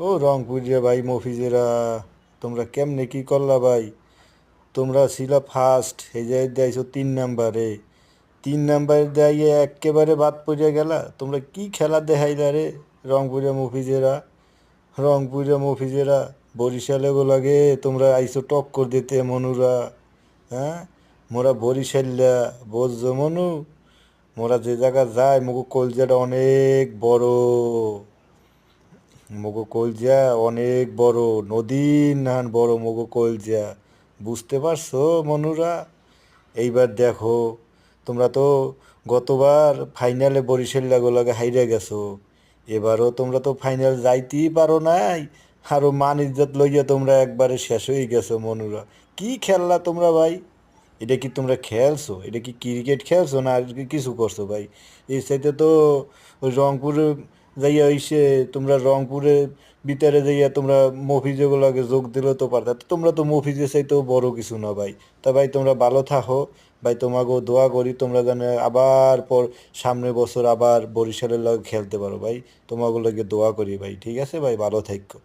ও রংপুরিয়া ভাই মফিজেরা, তোমরা কেমনে কি করলা ভাই? তোমরা ছিলা ফার্স্ট, এই যে দিয়েছো 3 নাম্বারে। 3 নাম্বার দিয়ে একেবারে বাদ পড়িয়া গেলা। তোমরা কি খেলা দেখাইলা রে রংপুরিয়া মফিজেরা। রংপুরিয়া মফিজেরা, বরিশালে গো লাগে তোমরা আইছো টক্কর দিতে মনুরা। হ্যাঁ, মোরা বরিশাল্লা, বুঝছো মনু? মোরা যে জায়গা যাই মগু কলজাটা অনেক বড়। মগো কলজা অনেক বড়, নদীর নান বড় মগো কলজা। বুঝতে পারছো মনুরা? এইবার দেখো, তোমরা তো গতবার ফাইনালে বরিশাল লাগে হাইরে গেছো। এবারও তোমরা তো ফাইনাল যাইতেই পারো নাই। আরো মান ইজ্জত লইয়া তোমরা একবারে শেষ হয়ে গেছো মনুরা। কি খেললা তোমরা ভাই? এটা কি তোমরা খেলছো? এটা কি ক্রিকেট খেলছো না আর কি কিছু করছো ভাই? এই সাইডে তো ওই রংপুরে যাইয়া হইছে, তোমরা রংপুরে ভিতরে যাইয়া তোমরা মফিজগুলোকে যোগ দিলেও তো পারতা। তো তোমরা তো মফিজের চাইতেও বড় কিছু না ভাই। তা ভাই তোমরা ভালো থাকো ভাই, তোমাকেও দোয়া করি তোমরা যেন আবার পর সামনের বছর আবার বরিশালের লগে খেলতে পারো ভাই। তোমাকে লগে দোয়া করি ভাই, ঠিক আছে ভাই, ভালো থাকো।